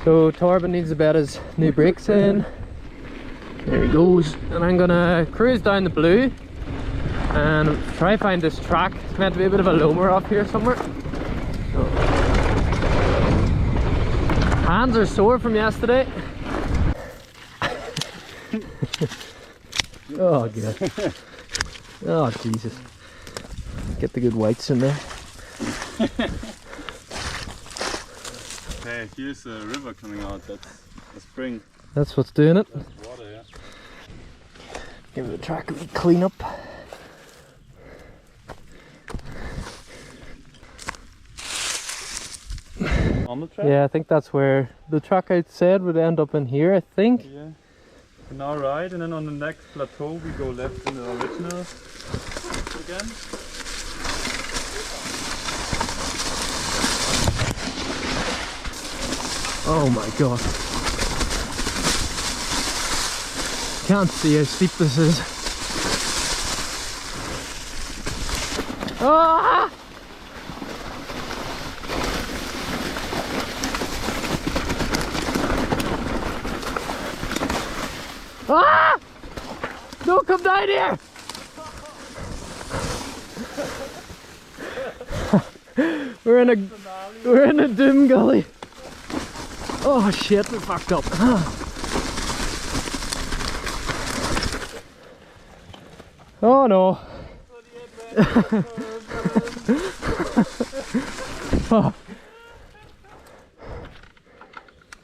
So Torben needs to bet his new brakes in. There he goes. And I'm gonna cruise down the blue and try to find this track. It's meant to be a bit of a loamer off here somewhere. So. Hands are sore from yesterday. Oh god. Oh Jesus. Get the good whites in there. Hey, here's a river coming out. That's a spring. That's what's doing it. That's water, yeah. Give the track a wee clean up. On the track? Yeah, I think that's where the track I said would end up in here, I think. Yeah. So now right, and then on the next plateau we go left in the original again. Oh my god. Can't see how steep this is. Ah! Ah! Don't come down here! We're in a doom gully. Oh shit, we fucked up. Oh no. Oh.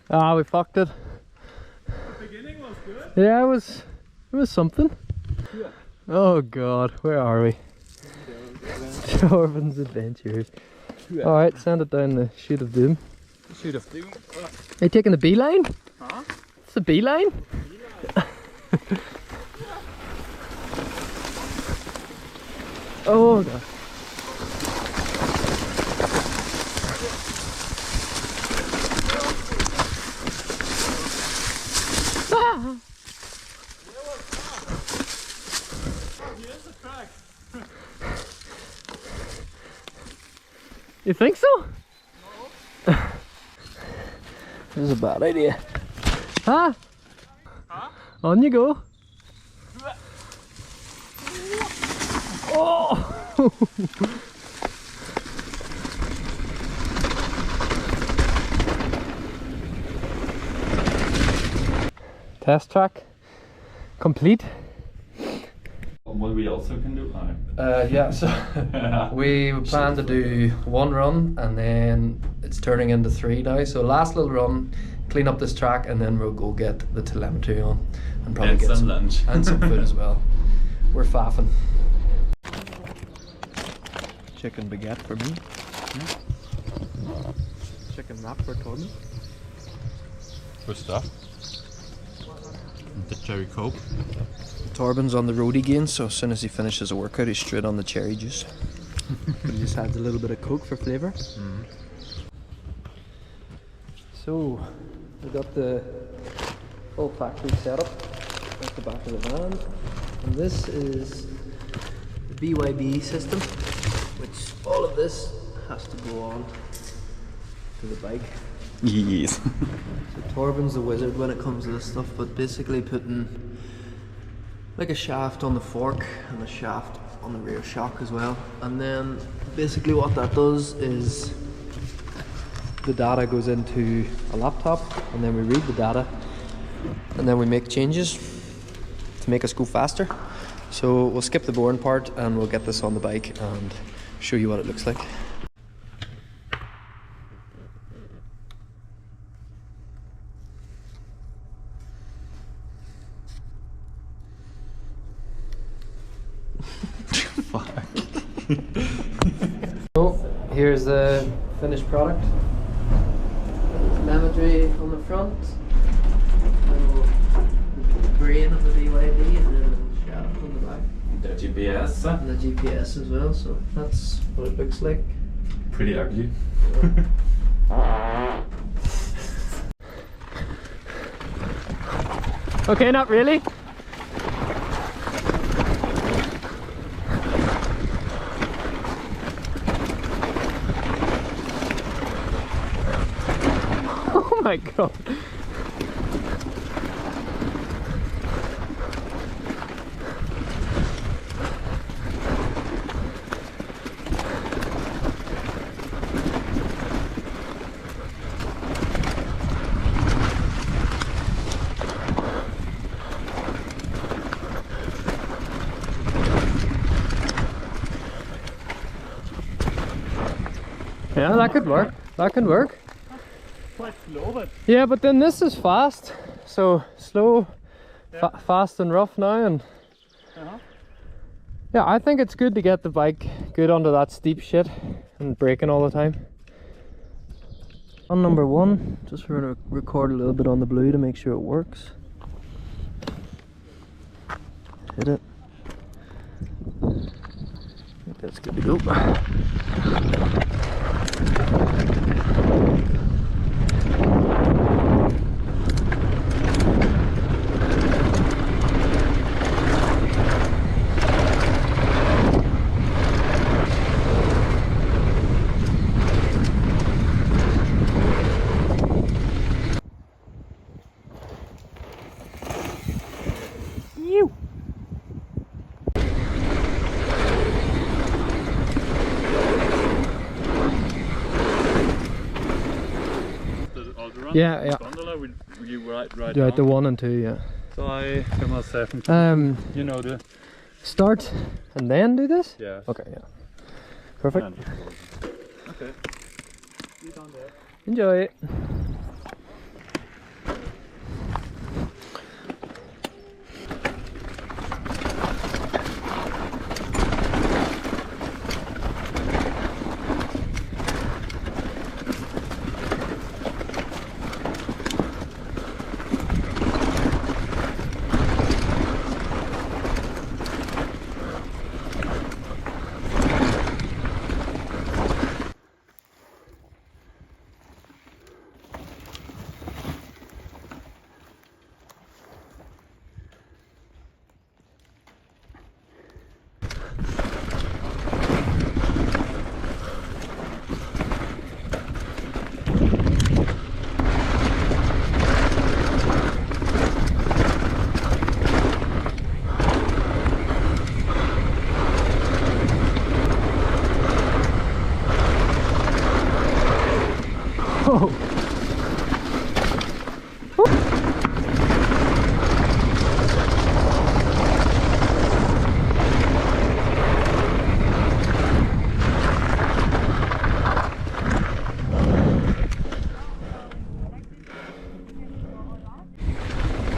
Ah, we fucked it. The beginning was good. Yeah, it was something. Yeah. Oh god, where are we? Torben's Adventures. Yeah. Alright, send it down the chute of doom. Should have doom. Are you taking the B line? Huh? It's the B line? Oh god. Ah! Here's the track. You think so? No. This is a bad idea. Huh? Huh? On you go. Oh! Test track complete. What we also can do? Yeah, so we plan to do one run and then it's turning into 3 now. So last little run, clean up this track, and then we'll go get the telemetry on and probably And get some lunch. and some food as well. We're faffing. Chicken baguette for me. Chicken wrap for Torben. Good stuff. The cherry coke. Torben's on the road again, so as soon as he finishes a workout, he's straight on the cherry juice. He just adds a little bit of Coke for flavour. Mm. So, we got the full factory setup at the back of the van. And this is the BYB system, which all of this has to go on to the bike. Yes. So Torben's the wizard when it comes to this stuff, but basically putting like a shaft on the fork and a shaft on the rear shock as well. And then basically what that does is the data goes into a laptop, and then we read the data, and then we make changes to make us go faster. So we'll skip the boring part and we'll get this on the bike and show you what it looks like. So here's the finished product. Telemetry on the front, the brain of the BYD, and then the shaft on the back. The GPS. And the GPS as well, so that's what it looks like. Pretty ugly. Okay, not really. Oh my god. Yeah, that could work. That could work. Quite slow, but Yeah, but then this is fast. So slow, fast and rough now, and yeah, I think it's good to get the bike good onto that steep shit and braking all the time. On number 1, just we're gonna record a little bit on the blue to make sure it works. Hit it. I think that's good to go. Yeah, yeah. gondola will you right Do it the down. 1 and 2, yeah. So I come out 7. You know the Start and then do this? yeah. Okay, yeah. Perfect. Okay. You down there. Enjoy it.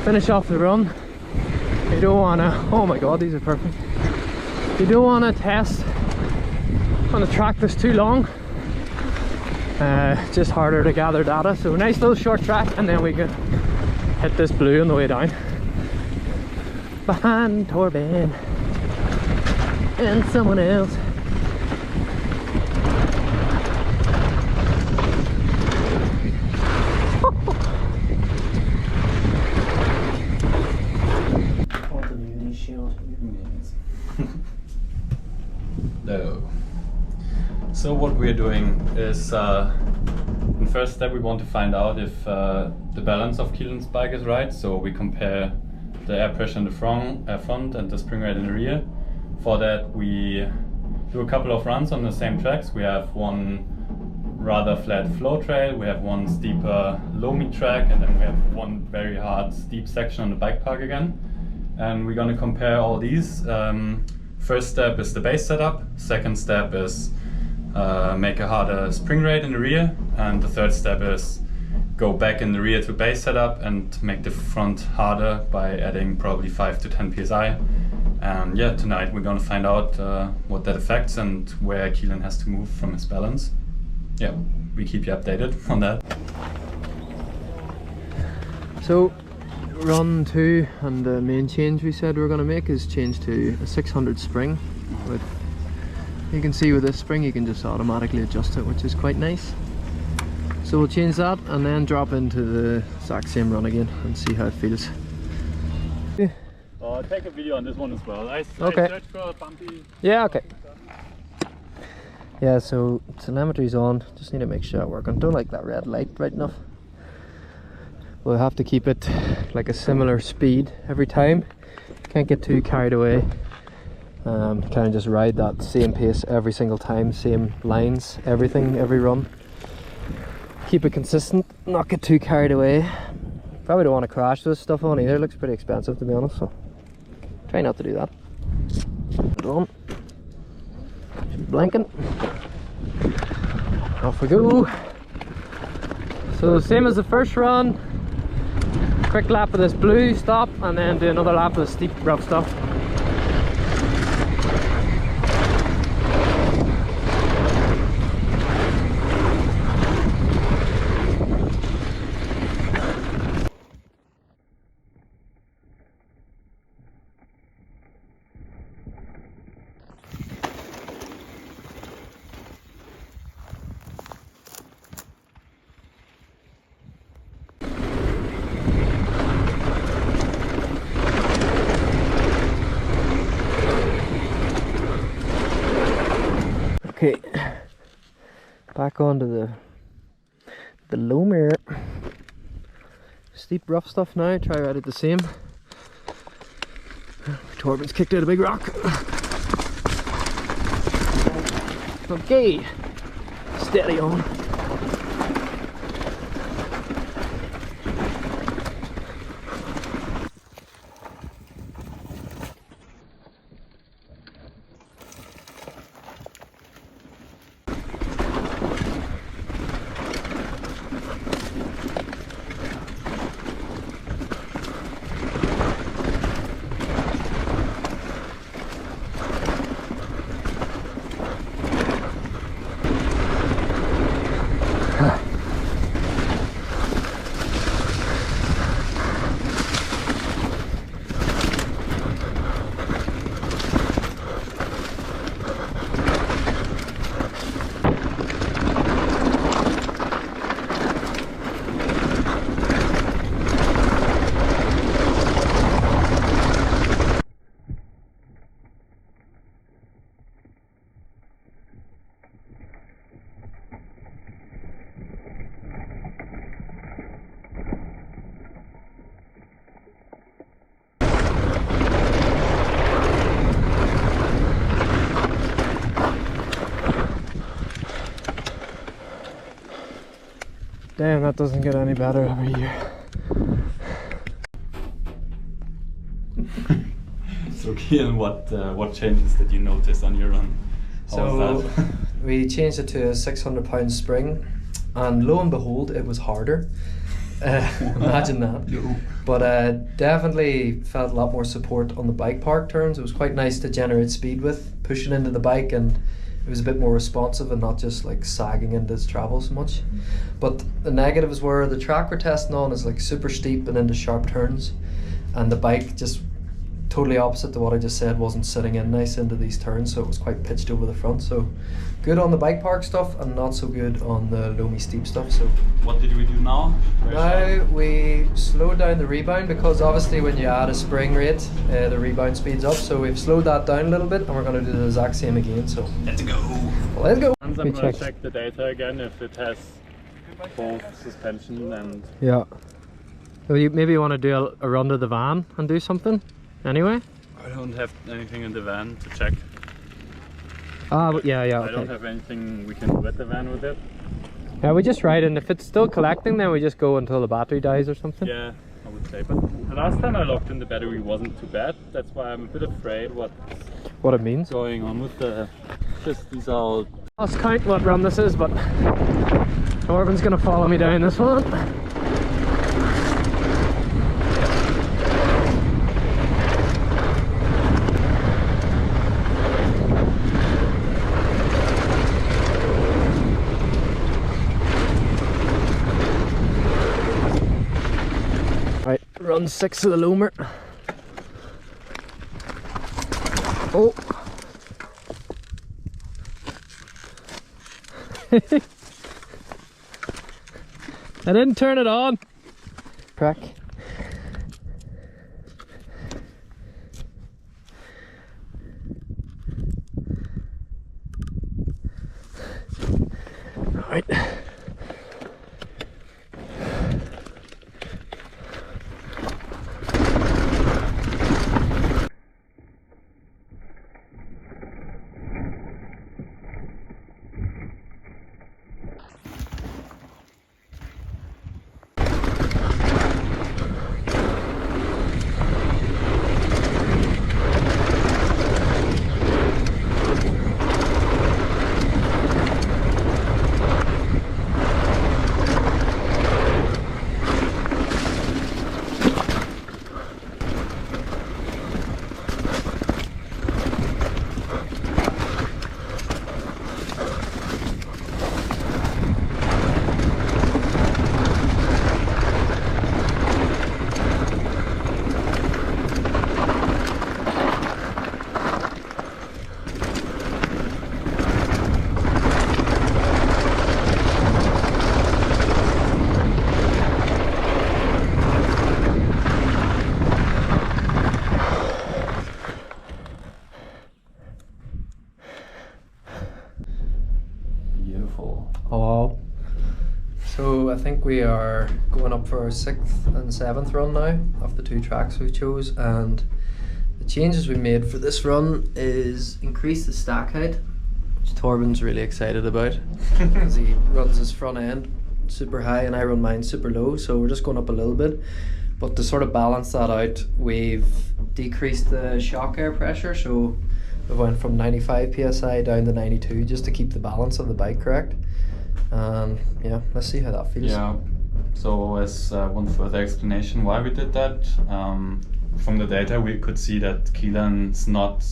Finish off the run. You don't wanna, oh my god, these are perfect. You don't wanna test on a track that's too long. It's just harder to gather data. So nice little short track, and then we can hit this blue on the way down. Behind Torben and someone else. No. So what we're doing is, in first step we want to find out if the balance of Kelan's bike is right. So we compare the air pressure in the front and the spring rate in the rear. For that we do a couple of runs on the same tracks. We have one rather flat flow trail, we have one steeper low meet track, and then we have one very hard steep section on the bike park again. And we're going to compare all these. First step is the base setup, second step is make a harder spring rate in the rear, and the third step is go back in the rear to base setup and make the front harder by adding probably 5 to 10 psi. And yeah, tonight we're going to find out what that affects and where Kelan has to move from his balance. Yeah, we keep you updated on that. So run 2 and the main change we said we were going to make is change to a 600 spring. With, you can see with this spring you can just automatically adjust it, which is quite nice. So we'll change that and then drop into the exact same run again and see how it feels. I'll take a video on this one as well. I Okay. searched for a bumpy. Yeah, okay. Yeah, so telemetry's on, just need to make sure it's working. Don't like that red light bright enough. we'll have to keep it like a similar speed every time. Can't get too carried away. Kind of just ride that same pace every single time, same lines, everything, every run. Keep it consistent, not get too carried away. Probably don't want to crash this stuff on either. It looks pretty expensive, to be honest, so try not to do that. Put it on. Blinking. Off we go. So same as the first run. Quick lap of this blue, stop, and then do another lap of the steep rough stuff. Okay, back onto the low mirror. Steep rough stuff now, try ride it the same. Torben's kicked out a big rock. Okay, steady on. Damn, that doesn't get any better every year. So Kelan, what changes did you notice on your run? How was that? We changed it to a 600-pound spring, and lo and behold, it was harder. Imagine that. No. But definitely felt a lot more support on the bike park turns. It was quite nice to generate speed with, pushing into the bike, and it was a bit more responsive and not just like sagging into its travel so much. But the negatives were the track we're testing on is like super steep and into sharp turns, and the bike just totally opposite to what I just said, wasn't sitting in nice into these turns, so it was quite pitched over the front. So good on the bike park stuff and not so good on the loamy steep stuff. So what did we do now? now we slowed down the rebound, because obviously when you add a spring rate, the rebound speeds up. So we've slowed that down a little bit, and we're going to do the exact same again. So let's go. Well, let's go. I'm going to check the data again if it has both suspension and... Yeah. So maybe you want to do a run to the van and do something anyway? I don't have anything in the van to check. But yeah, okay. I don't have anything we can do at the van with it. Yeah, we just ride, and if it's still collecting, then we just go until the battery dies or something. Yeah, I would say. But the last time I looked in, the battery wasn't too bad. That's why I'm a bit afraid what it means. Going on with the... Just these all... Let's count what run this is, but Torben's gonna follow me down this one. Right, run 6 of the loomer. Oh! I didn't turn it on. Crack. Right. beautiful. Oh. So I think we are going up for our 6th and 7th run now of the 2 tracks we chose, and the changes we made for this run is increase the stack height, which Torben's really excited about because he runs his front end super high and I run mine super low, so we're just going up a little bit. But to sort of balance that out, we've decreased the shock air pressure, so we went from 95 psi down to 92 just to keep the balance of the bike correct. Yeah, let's see how that feels. Yeah, so as one further explanation why we did that, from the data we could see that Kelan's not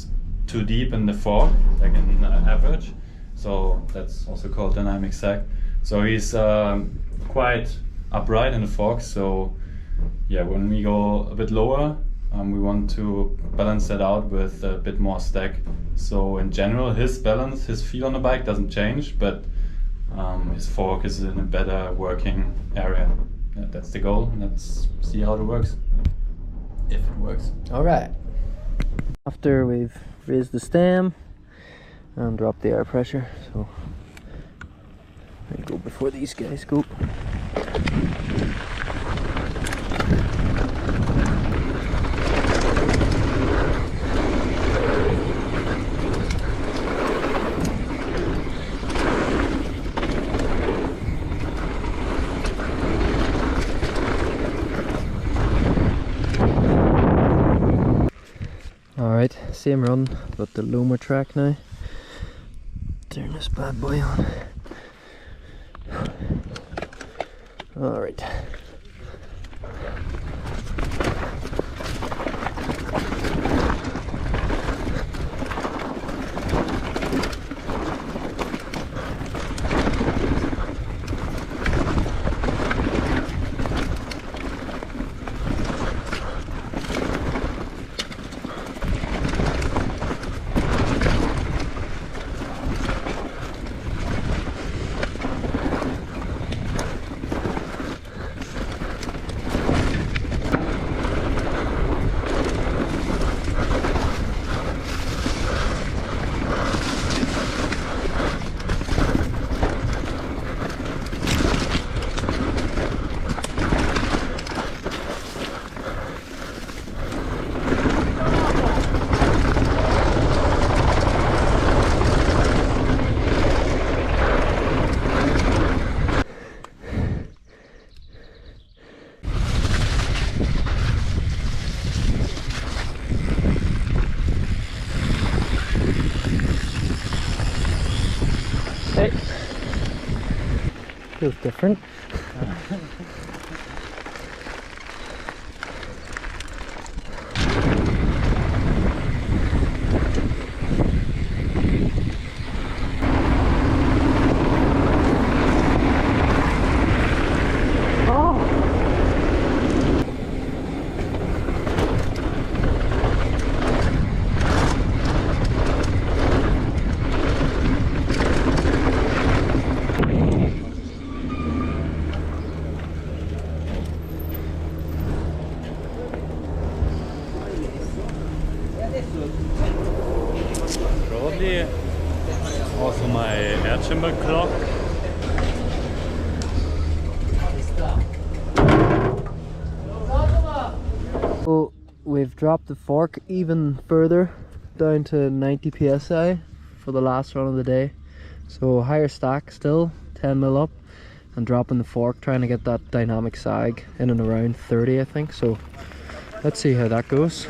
too deep in the fork, like in average, so that's also called dynamic sag. So he's quite upright in the fork, so yeah, when we go a bit lower, we want to balance that out with a bit more stack. So in general, his balance, his feel on the bike doesn't change, but his fork is in a better working area. Yeah, that's the goal. Let's see how it works. If it works. Alright. After we've raised the stem and dropped the air pressure, so I go before these guys go. Alright, same run, but the lower track now. Turn this bad boy on. Alright. Hey. Feels different. Probably also my air chamber clock. So we've dropped the fork even further down to 90 psi for the last run of the day. So higher stack still, 10 mil up, and dropping the fork, trying to get that dynamic sag in and around 30 I think. So let's see how that goes.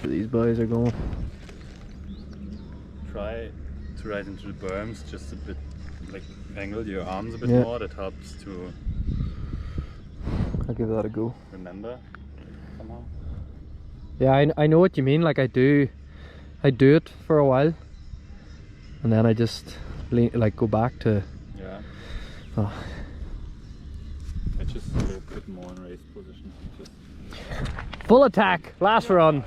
These boys are going. Try to ride into the berms just a bit, like angle your arms a bit Yeah. more. That helps to I'll give that a go. remember somehow. Yeah, I know what you mean. Like I do it for a while, and then I just like go back to. Yeah. Oh. I just go a bit more in race position. Just Full attack, last run.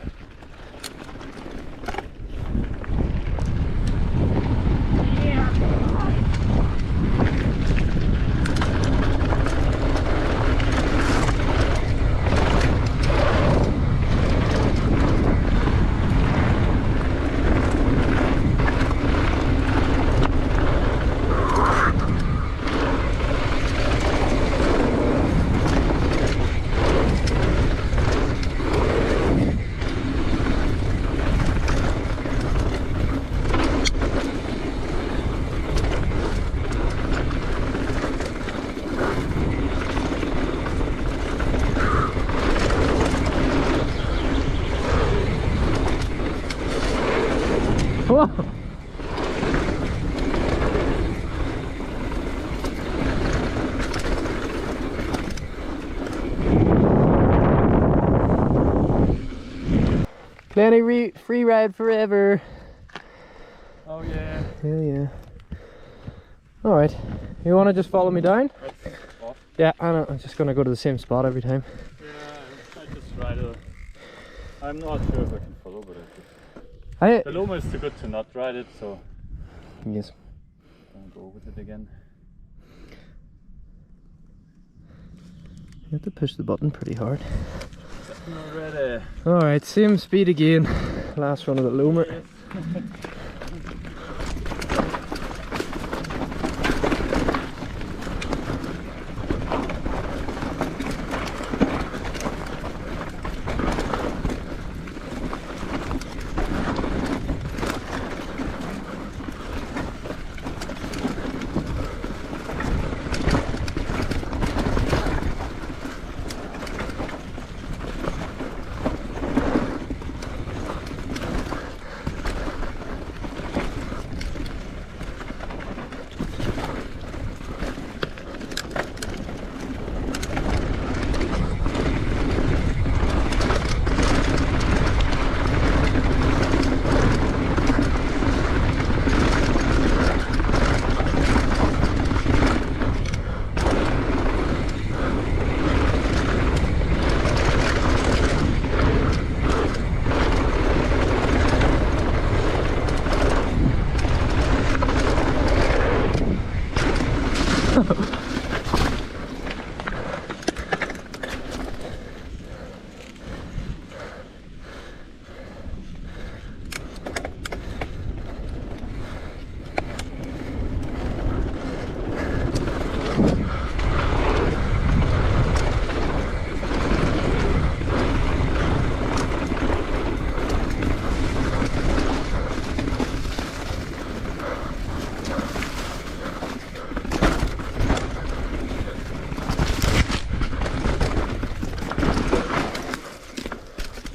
Glenny, free ride forever. Oh yeah. Hell yeah. Alright, you want to just follow me down? Yeah, I know. I'm just going to go to the same spot every time. Yeah, I just ride it. I'm not sure if I can follow, but the Loma is too good to not ride it, so yes. I'll go with it again. You have to push the button pretty hard. Ready. Alright, same speed again. Last run of the Loma.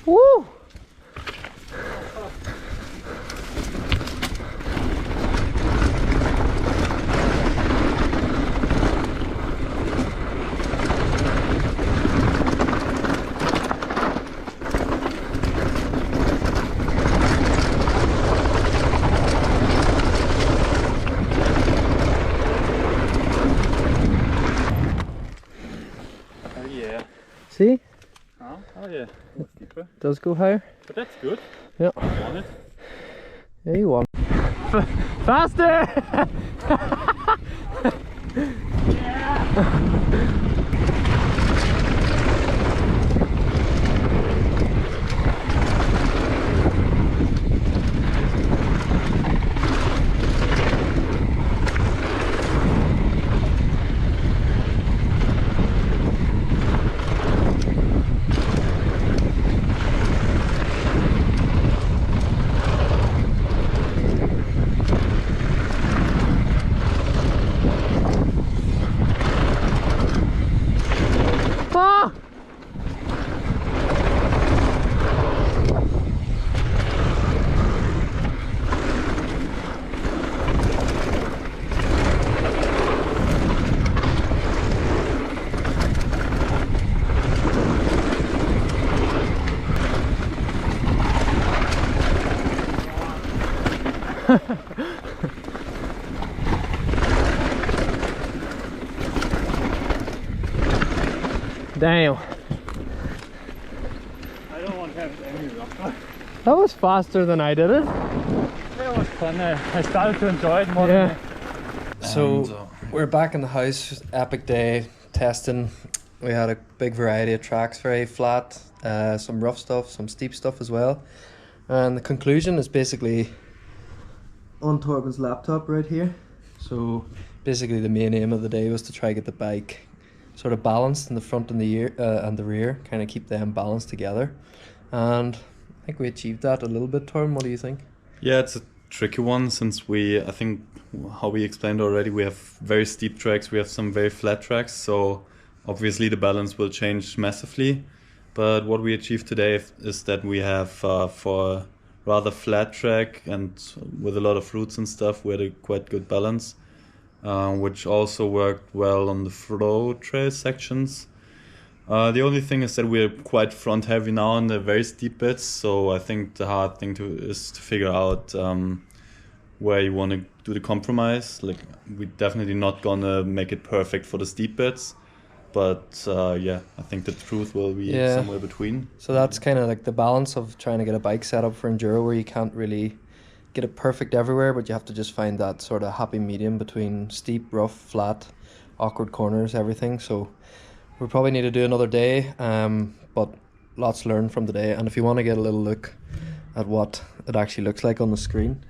Woo! Oh yeah. See? Oh yeah. It's deeper. Does go higher. But that's good. Yeah. I want it. Yeah, you want. Faster! Ah! Damn. I don't want to have any rough. That was faster than I did it. It was fun. I started to enjoy it more. Yeah. So we're back in the house. Epic day testing. We had a big variety of tracks, very flat, some rough stuff, some steep stuff as well. And the conclusion is basically on Torben's laptop right here. So basically the main aim of the day was to try to get the bike sort of balanced in the front and the rear, kind of keep them balanced together. And I think we achieved that a little bit, Torben. What do you think? Yeah, it's a tricky one since I think how we explained already, we have very steep tracks, we have some very flat tracks, so obviously the balance will change massively. But what we achieved today is that we have for a rather flat track and with a lot of roots and stuff, we had a quite good balance, which also worked well on the flow trail sections. The only thing is that we're quite front heavy now on the very steep bits, so I think the hard thing is to figure out where you want to do the compromise. Like, we're definitely not gonna make it perfect for the steep bits, but yeah, I think the truth will be somewhere between. So that's kind of like the balance of trying to get a bike set up for enduro, where you can't really get it perfect everywhere, but you have to just find that sort of happy medium between steep, rough, flat, awkward corners, everything. So we probably need to do another day, but lots learned from the day. And if you want to get a little look at what it actually looks like on the screen,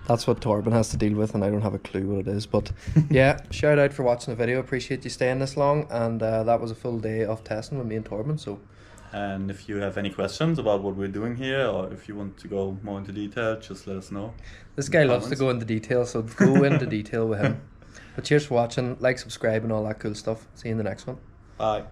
that's what Torben has to deal with, and I don't have a clue what it is. But yeah, shout out for watching the video. Appreciate you staying this long, and that was a full day of testing with me and Torben. So, and if you have any questions about what we're doing here, or if you want to go more into detail, just let us know. This guy loves to go into detail, so go into detail with him. But cheers for watching, like, subscribe and all that cool stuff. See you in the next one. Bye.